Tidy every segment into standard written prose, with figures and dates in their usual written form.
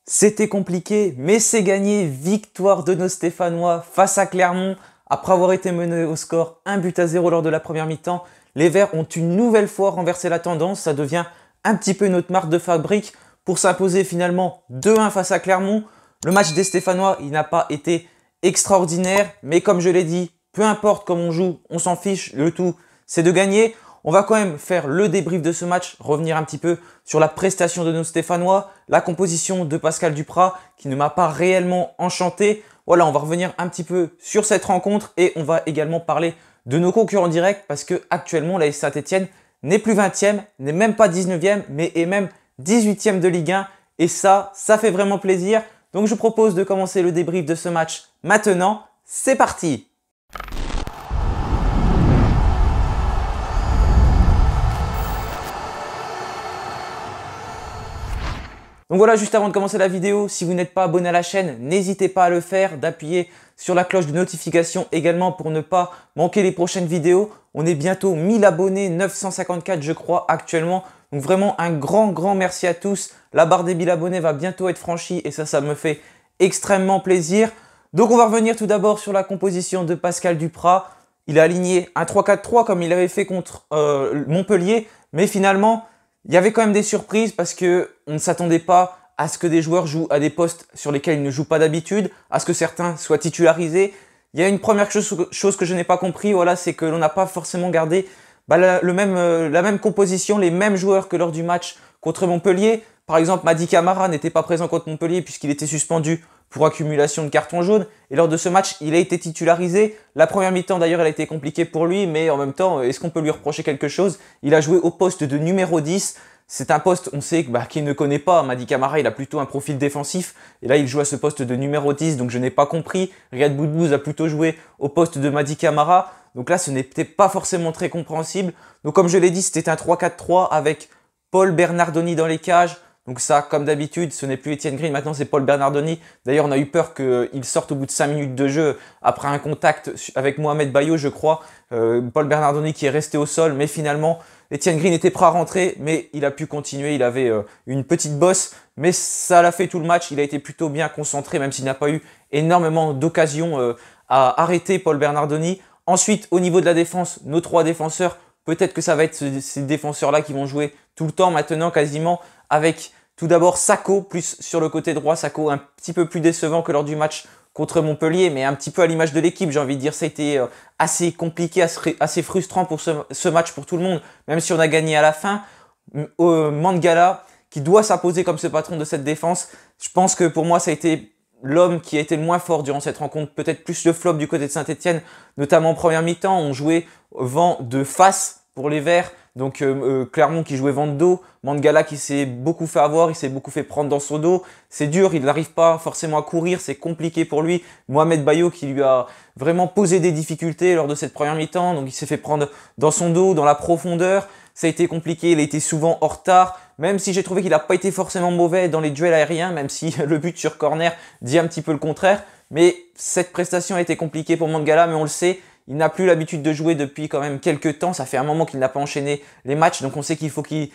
C'était compliqué, mais c'est gagné. Victoire de nos Stéphanois face à Clermont. Après avoir été menés au score 1-0 lors de la première mi-temps, les Verts ont une nouvelle fois renversé la tendance. Ça devient un petit peu notre marque de fabrique pour s'imposer finalement 2-1 face à Clermont. Le match des Stéphanois, il n'a pas été extraordinaire, mais comme je l'ai dit, peu importe comment on joue, on s'en fiche. Le tout, c'est de gagner. On va quand même faire le débrief de ce match, revenir un petit peu sur la prestation de nos Stéphanois, la composition de Pascal Duprat qui ne m'a pas réellement enchanté. Voilà, on va revenir un petit peu sur cette rencontre et on va également parler de nos concurrents directs parce que actuellement l'AS Saint-Etienne n'est plus 20e, n'est même pas 19e, mais est même 18e de Ligue 1 et ça fait vraiment plaisir. Donc je propose de commencer le débrief de ce match maintenant. C'est parti! Donc voilà, juste avant de commencer la vidéo, si vous n'êtes pas abonné à la chaîne, n'hésitez pas à le faire, d'appuyer sur la cloche de notification également pour ne pas manquer les prochaines vidéos. On est bientôt 1000 abonnés, 954 je crois actuellement. Donc vraiment un grand merci à tous. La barre des 1000 abonnés va bientôt être franchie et ça me fait extrêmement plaisir. Donc on va revenir tout d'abord sur la composition de Pascal Duprat. Il a aligné un 3-4-3 comme il avait fait contre Montpellier, mais finalement il y avait quand même des surprises parce que on ne s'attendait pas à ce que des joueurs jouent à des postes sur lesquels ils ne jouent pas d'habitude, à ce que certains soient titularisés. Il y a une première chose que je n'ai pas compris, voilà, c'est que l'on n'a pas forcément gardé la même composition, les mêmes joueurs que lors du match contre Montpellier. Par exemple, Mady Camara n'était pas présent contre Montpellier puisqu'il était suspendu pour accumulation de cartons jaunes. Et lors de ce match, il a été titularisé. La première mi-temps, d'ailleurs, elle a été compliquée pour lui. Mais en même temps, est-ce qu'on peut lui reprocher quelque chose? Il a joué au poste de numéro 10. C'est un poste, on sait, qu'il ne connaît pas. Mady Camara, il a plutôt un profil défensif. Et là, il joue à ce poste de numéro 10. Donc, je n'ai pas compris. Riyad Boudbouz a plutôt joué au poste de Mady Camara. Donc là, ce n'était pas forcément très compréhensible. Donc, comme je l'ai dit, c'était un 3-4-3 avec Paul Bernardoni dans les cages. Donc ça, comme d'habitude, ce n'est plus Étienne Green, maintenant c'est Paul Bernardoni. D'ailleurs, on a eu peur qu'il sorte au bout de 5 minutes de jeu après un contact avec Mohamed Bayo, je crois. Paul Bernardoni qui est resté au sol, mais finalement, Étienne Green était prêt à rentrer, mais il a pu continuer. Il avait une petite bosse, mais ça l'a fait tout le match. Il a été plutôt bien concentré, même s'il n'a pas eu énormément d'occasions à arrêter Paul Bernardoni. Ensuite, au niveau de la défense, nos 3 défenseurs, peut-être que ça va être ces défenseurs-là qui vont jouer tout le temps maintenant quasiment avec tout d'abord Sakho, plus sur le côté droit. Sakho un petit peu plus décevant que lors du match contre Montpellier, mais un petit peu à l'image de l'équipe, j'ai envie de dire. Ça a été assez compliqué, assez frustrant pour ce match pour tout le monde, même si on a gagné à la fin. Mangala, qui doit s'imposer comme ce patron de cette défense, je pense que pour moi, ça a été l'homme qui a été le moins fort durant cette rencontre. Peut-être plus le flop du côté de Saint-Etienne, notamment en première mi-temps. On jouait vent de face pour les Verts. Donc Clermont qui jouait vent de dos, Mangala qui s'est beaucoup fait avoir, il s'est beaucoup fait prendre dans son dos. C'est dur, il n'arrive pas forcément à courir, c'est compliqué pour lui. Mohamed Bayo qui lui a vraiment posé des difficultés lors de cette première mi-temps. Donc il s'est fait prendre dans son dos, dans la profondeur. Ça a été compliqué, il a été souvent en retard. Même si j'ai trouvé qu'il n'a pas été forcément mauvais dans les duels aériens, même si le but sur corner dit un petit peu le contraire. Mais cette prestation a été compliquée pour Mangala, mais on le sait. Il n'a plus l'habitude de jouer depuis quand même quelques temps. Ça fait un moment qu'il n'a pas enchaîné les matchs. Donc on sait qu'il faut qu'il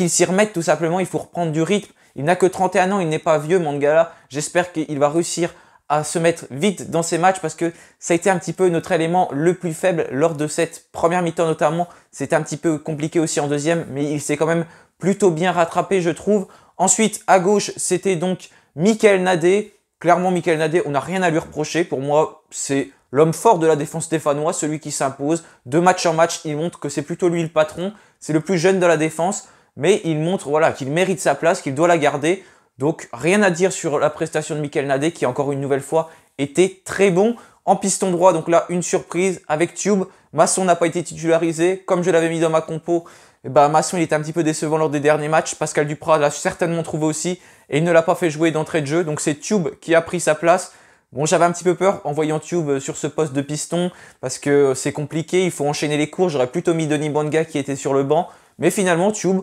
s'y remette tout simplement. Il faut reprendre du rythme. Il n'a que 31 ans. Il n'est pas vieux, Mangala. J'espère qu'il va réussir à se mettre vite dans ses matchs parce que ça a été un petit peu notre élément le plus faible lors de cette première mi-temps notamment. C'était un petit peu compliqué aussi en deuxième, mais il s'est quand même plutôt bien rattrapé, je trouve. Ensuite, à gauche, c'était donc Michael Nadé. Clairement, Michael Nadé, on n'a rien à lui reprocher. Pour moi, c'est l'homme fort de la défense stéphanoise, celui qui s'impose. De match en match, il montre que c'est plutôt lui le patron. C'est le plus jeune de la défense, mais il montre qu'il mérite sa place, qu'il doit la garder. Donc rien à dire sur la prestation de Michael Nadé qui encore une nouvelle fois était très bon. En piston droit, donc là une surprise avec Tube. Masson n'a pas été titularisé. Comme je l'avais mis dans ma compo, Masson il était un petit peu décevant lors des derniers matchs. Pascal Duprat l'a certainement trouvé aussi et il ne l'a pas fait jouer d'entrée de jeu. Donc c'est Tube qui a pris sa place. Bon, j'avais un petit peu peur en voyant Tube sur ce poste de piston parce que c'est compliqué, il faut enchaîner les courses. J'aurais plutôt mis Denis Bouanga qui était sur le banc. Mais finalement, Tube,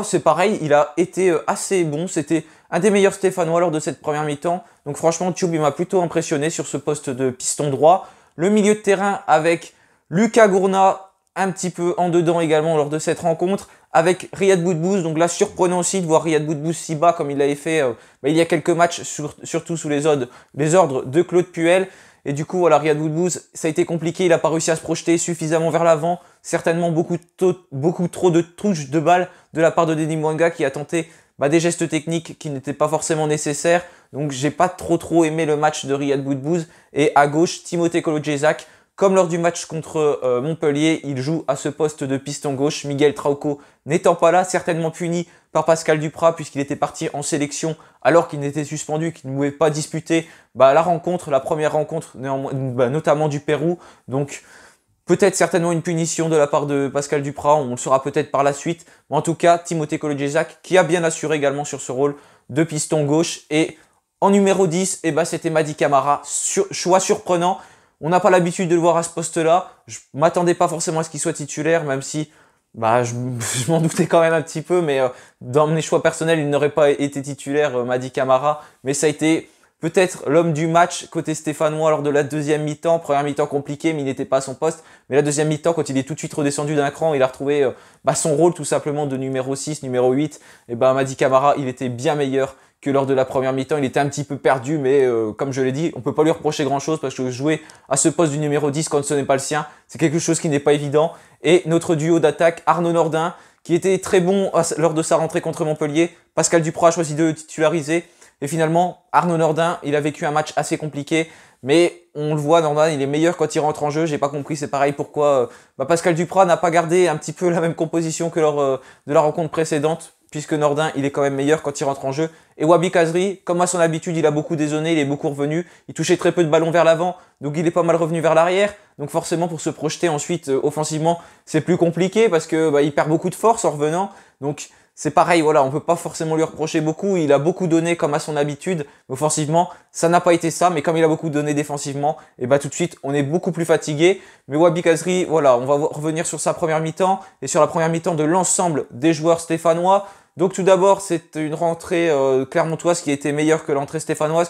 c'est pareil, il a été assez bon. C'était un des meilleurs Stéphanois lors de cette première mi-temps. Donc franchement, Tube, il m'a plutôt impressionné sur ce poste de piston droit. Le milieu de terrain avec Lucas Gourna, un petit peu en dedans également lors de cette rencontre avec Riyad Boudbouz. Donc là, surprenant aussi de voir Riyad Boudbouz si bas comme il l'avait fait il y a quelques matchs, surtout sous les ordres de Claude Puel. Et du coup, voilà, Riyad Boudbouz, ça a été compliqué, il n'a pas réussi à se projeter suffisamment vers l'avant. Certainement beaucoup trop de touches de balles de la part de Denis Bouanga qui a tenté des gestes techniques qui n'étaient pas forcément nécessaires. Donc j'ai pas trop aimé le match de Riyad Boudbouz. Et à gauche, Timothée Kolodziejczak. Comme lors du match contre Montpellier, il joue à ce poste de piston gauche. Miguel Trauco n'étant pas là, certainement puni par Pascal Duprat puisqu'il était parti en sélection alors qu'il n'était suspendu, qu'il ne pouvait pas disputer la première rencontre notamment du Pérou. Donc peut-être certainement une punition de la part de Pascal Duprat, on le saura peut-être par la suite. Mais en tout cas, Timothée Kolodziejczak qui a bien assuré également sur ce rôle de piston gauche. Et en numéro 10, c'était Mady Camara, choix surprenant. On n'a pas l'habitude de le voir à ce poste-là. Je m'attendais pas forcément à ce qu'il soit titulaire, même si je m'en doutais quand même un petit peu. Mais dans mes choix personnels, il n'aurait pas été titulaire, Mady Camara. Mais ça a été peut-être l'homme du match côté stéphanois lors de la deuxième mi-temps. Première mi-temps compliquée, mais il n'était pas à son poste. Mais la deuxième mi-temps, quand il est tout de suite redescendu d'un cran, il a retrouvé son rôle tout simplement de numéro 6, numéro 8. Et Mady Camara, il était bien meilleur que lors de la première mi-temps. Il était un petit peu perdu, mais comme je l'ai dit, on peut pas lui reprocher grand-chose parce que jouer à ce poste du numéro 10 quand ce n'est pas le sien, c'est quelque chose qui n'est pas évident. Et notre duo d'attaque, Arnaud Nordin, qui était très bon lors de sa rentrée contre Montpellier. Pascal Duprat a choisi de le titulariser. Et finalement, Arnaud Nordin, il a vécu un match assez compliqué. Mais on le voit, Nordin, il est meilleur quand il rentre en jeu. J'ai pas compris, c'est pareil pourquoi Pascal Duprat n'a pas gardé un petit peu la même composition que lors de la rencontre précédente. Puisque Nordin, il est quand même meilleur quand il rentre en jeu. Et Wahbi Khazri, comme à son habitude, il a beaucoup dézonné, il est beaucoup revenu. Il touchait très peu de ballons vers l'avant, donc il est pas mal revenu vers l'arrière. Donc forcément, pour se projeter ensuite offensivement, c'est plus compliqué parce que il perd beaucoup de force en revenant. Donc c'est pareil, voilà, on peut pas forcément lui reprocher beaucoup. Il a beaucoup donné comme à son habitude. Offensivement, ça n'a pas été ça, mais comme il a beaucoup donné défensivement, et tout de suite, on est beaucoup plus fatigué. Mais Wahbi Khazri, voilà, on va revenir sur sa première mi-temps et sur la première mi-temps de l'ensemble des joueurs stéphanois. Donc tout d'abord, c'est une rentrée clermontoise qui a été meilleure que l'entrée stéphanoise.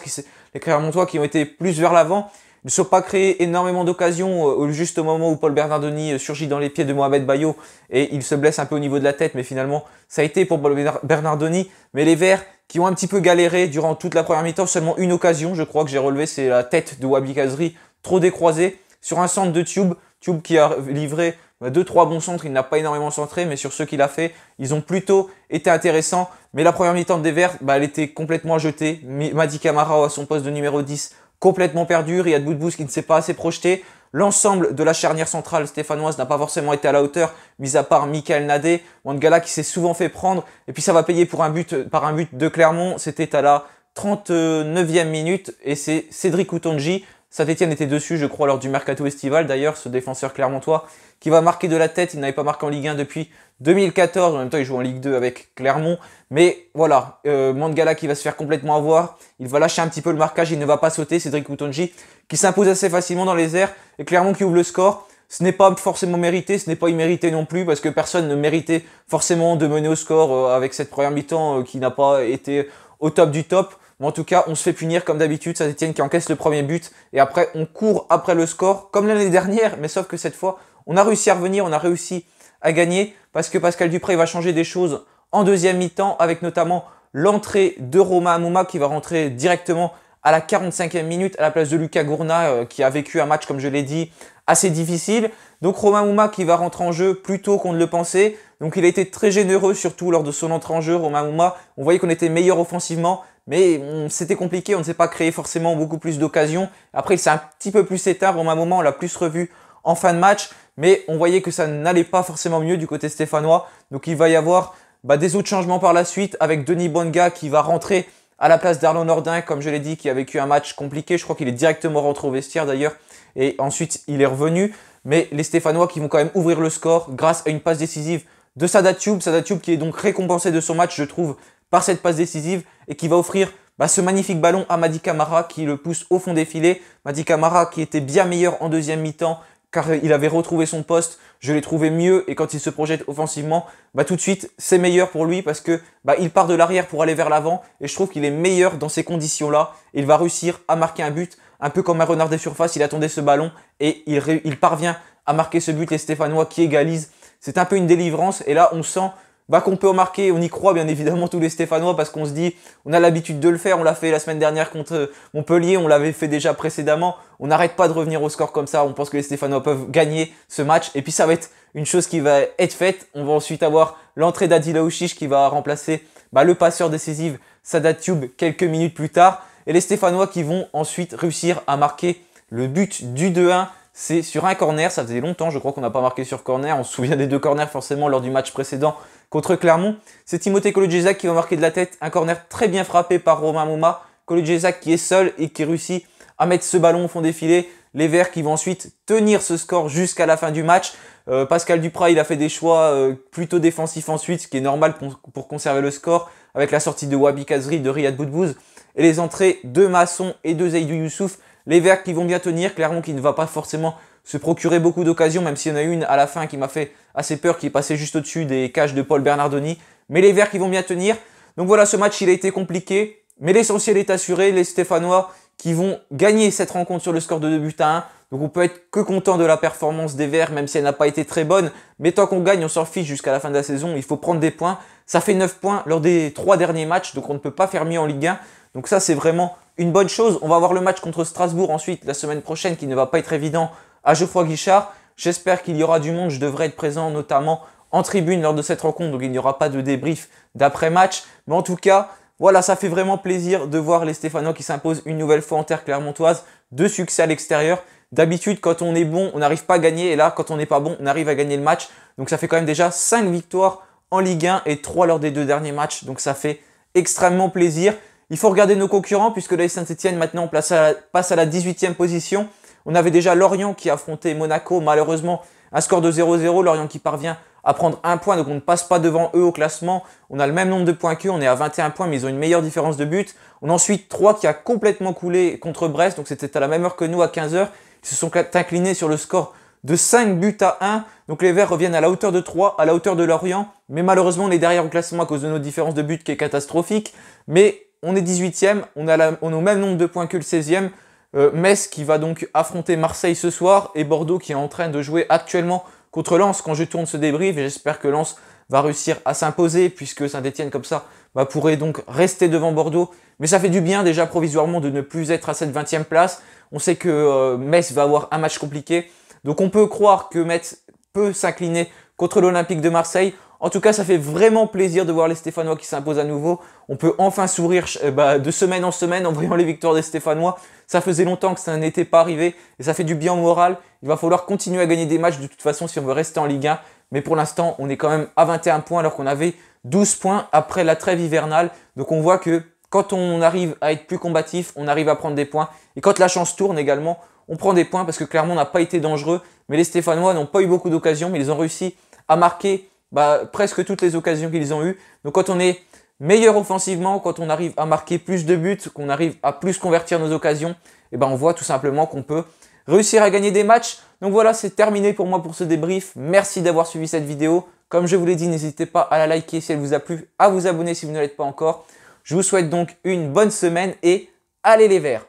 Les Clermontois qui ont été plus vers l'avant. Ils ne sont pas créés énormément d'occasions juste au moment où Paul Bernardoni surgit dans les pieds de Mohamed Bayo et il se blesse un peu au niveau de la tête. Mais finalement, ça a été pour Paul Bernardoni. Mais les Verts qui ont un petit peu galéré durant toute la première mi-temps, seulement une occasion, je crois que j'ai relevé, c'est la tête de Wahbi Khazri, trop décroisée, sur un centre de Tube qui a livré 2-3 bons centres, il n'a pas énormément centré, mais sur ceux qu'il a fait, ils ont plutôt été intéressants. Mais la première mi-temps des Verts, elle était complètement jetée. Mady Camara à son poste de numéro 10, complètement perdu. Riyad Boudbouz qui ne s'est pas assez projeté. L'ensemble de la charnière centrale stéphanoise n'a pas forcément été à la hauteur, mis à part Michael Nadé, Mangala qui s'est souvent fait prendre. Et puis ça va payer par un but de Clermont. C'était à la 39e minute et c'est Cédric Outonji. Saint-Etienne était dessus, je crois, lors du mercato estival. D'ailleurs, ce défenseur clermontois qui va marquer de la tête. Il n'avait pas marqué en Ligue 1 depuis 2014. En même temps, il joue en Ligue 2 avec Clermont. Mais voilà, Mangala qui va se faire complètement avoir. Il va lâcher un petit peu le marquage. Il ne va pas sauter. Cédric Outonji qui s'impose assez facilement dans les airs. Et Clermont qui ouvre le score. Ce n'est pas forcément mérité, ce n'est pas immérité non plus parce que personne ne méritait forcément de mener au score avec cette première mi-temps qui n'a pas été au top du top. Mais en tout cas, on se fait punir comme d'habitude. Saint-Etienne qui encaisse le premier but. Et après, on court après le score, comme l'année dernière. Mais sauf que cette fois, on a réussi à revenir, on a réussi à gagner. Parce que Pascal Duprat va changer des choses en deuxième mi-temps. Avec notamment l'entrée de Romain Hamouma qui va rentrer directement à la 45e minute à la place de Lucas Gourna qui a vécu un match, comme je l'ai dit, assez difficile. Donc Romain Hamouma qui va rentrer en jeu plus tôt qu'on ne le pensait. Donc il a été très généreux, surtout lors de son entrée en jeu. Romain Hamouma, on voyait qu'on était meilleur offensivement. Mais c'était compliqué, on ne s'est pas créé forcément beaucoup plus d'occasions. Après, il s'est un petit peu plus éteint. Romain Hamouma, on l'a plus revu en fin de match. Mais on voyait que ça n'allait pas forcément mieux du côté stéphanois. Donc il va y avoir des autres changements par la suite avec Denis Bouanga qui va rentrer à la place d'Arnaud Nordin, comme je l'ai dit, qui a vécu un match compliqué. Je crois qu'il est directement rentré au vestiaire d'ailleurs. Et ensuite, il est revenu. Mais les Stéphanois qui vont quand même ouvrir le score grâce à une passe décisive de Sada Thioub. Sada Thioub qui est donc récompensé de son match, je trouve, par cette passe décisive et qui va offrir ce magnifique ballon à Mady Camara qui le pousse au fond des filets. Mady Camara qui était bien meilleur en deuxième mi-temps car il avait retrouvé son poste. Je l'ai trouvé mieux et quand il se projette offensivement, tout de suite, c'est meilleur pour lui parce que il part de l'arrière pour aller vers l'avant et je trouve qu'il est meilleur dans ces conditions-là. Il va réussir à marquer un but, un peu comme un renard des surfaces. Il attendait ce ballon et il parvient à marquer ce but, les Stéphanois qui égalisent. C'est un peu une délivrance et là on sent qu'on peut en marquer, on y croit bien évidemment tous les Stéphanois parce qu'on se dit, on a l'habitude de le faire, on l'a fait la semaine dernière contre Montpellier, on l'avait fait déjà précédemment, on n'arrête pas de revenir au score comme ça, on pense que les Stéphanois peuvent gagner ce match et puis ça va être une chose qui va être faite, on va ensuite avoir l'entrée d'Adil Aouchiche qui va remplacer le passeur décisif Sadat Tube quelques minutes plus tard et les Stéphanois qui vont ensuite réussir à marquer le but du 2-1. C'est sur un corner, ça faisait longtemps, je crois qu'on n'a pas marqué sur corner, on se souvient des 2 corners forcément lors du match précédent contre Clermont. C'est Timothée Kolodziejczak qui va marquer de la tête, un corner très bien frappé par Romain Mouma. Kolodziejczak qui est seul et qui réussit à mettre ce ballon au fond des filets. Les Verts qui vont ensuite tenir ce score jusqu'à la fin du match. Pascal Duprat, il a fait des choix plutôt défensifs ensuite, ce qui est normal pour conserver le score, avec la sortie de Wabi Kazri, de Riyad Boudbouz, et les entrées de Masson et de Zaidou Youssouf. Les Verts qui vont bien tenir, Clermont qui ne va pas forcément se procurer beaucoup d'occasions, même s'il y en a une à la fin qui m'a fait assez peur, qui est passée juste au-dessus des cages de Paul Bernardoni. Mais les Verts qui vont bien tenir. Donc voilà, ce match, il a été compliqué, mais l'essentiel est assuré. Les Stéphanois qui vont gagner cette rencontre sur le score de 2-1. Donc on peut être que content de la performance des Verts, même si elle n'a pas été très bonne. Mais tant qu'on gagne, on s'en fiche jusqu'à la fin de la saison. Il faut prendre des points. Ça fait 9 points lors des 3 derniers matchs, donc on ne peut pas faire mieux en Ligue 1. Donc ça, c'est vraiment une bonne chose. On va avoir le match contre Strasbourg ensuite, la semaine prochaine, qui ne va pas être évident à Geoffroy Guichard. J'espère qu'il y aura du monde. Je devrais être présent notamment en tribune lors de cette rencontre, donc il n'y aura pas de débrief d'après-match. Mais en tout cas, voilà, ça fait vraiment plaisir de voir les Stéphanois qui s'imposent une nouvelle fois en terre clermontoise, de succès à l'extérieur. D'habitude, quand on est bon, on n'arrive pas à gagner. Et là, quand on n'est pas bon, on arrive à gagner le match. Donc ça fait quand même déjà 5 victoires en Ligue 1 et 3 lors des 2 derniers matchs. Donc ça fait extrêmement plaisir. Il faut regarder nos concurrents puisque l'AS Saint-Etienne maintenant passe à la 18e position. On avait déjà Lorient qui affrontait Monaco, malheureusement un score de 0-0. Lorient qui parvient à prendre 1 point, donc on ne passe pas devant eux au classement. On a le même nombre de points qu'eux, on est à 21 points, mais ils ont une meilleure différence de but. On a ensuite 3 qui a complètement coulé contre Brest, donc c'était à la même heure que nous à 15h. Ils se sont inclinés sur le score de 5 buts à 1. Donc les Verts reviennent à la hauteur de 3, à la hauteur de Lorient. Mais malheureusement, on est derrière au classement à cause de nos différences de but qui est catastrophique. Mais on est 18e, on a au même nombre de points que le 16e. Metz qui va donc affronter Marseille ce soir et Bordeaux qui est en train de jouer actuellement contre Lens quand je tourne ce débrief. Et j'espère que Lens va réussir à s'imposer puisque Saint-Etienne comme ça pourrait donc rester devant Bordeaux. Mais ça fait du bien déjà provisoirement de ne plus être à cette 20e place. On sait que Metz va avoir un match compliqué. Donc on peut croire que Metz peut s'incliner contre l'Olympique de Marseille. En tout cas, ça fait vraiment plaisir de voir les Stéphanois qui s'imposent à nouveau. On peut enfin sourire de semaine en semaine en voyant les victoires des Stéphanois. Ça faisait longtemps que ça n'était pas arrivé et ça fait du bien au moral. Il va falloir continuer à gagner des matchs de toute façon si on veut rester en Ligue 1. Mais pour l'instant, on est quand même à 21 points alors qu'on avait 12 points après la trêve hivernale. Donc on voit que quand on arrive à être plus combatif, on arrive à prendre des points. Et quand la chance tourne également, on prend des points parce que clairement on n'a pas été dangereux. Mais les Stéphanois n'ont pas eu beaucoup d'occasions, mais ils ont réussi à marquer presque toutes les occasions qu'ils ont eues. Donc quand on est meilleur offensivement, quand on arrive à marquer plus de buts, qu'on arrive à plus convertir nos occasions, on voit tout simplement qu'on peut réussir à gagner des matchs. Donc voilà, c'est terminé pour moi pour ce débrief. Merci d'avoir suivi cette vidéo. Comme je vous l'ai dit, n'hésitez pas à la liker si elle vous a plu, à vous abonner si vous ne l'êtes pas encore. Je vous souhaite donc une bonne semaine et allez les Verts!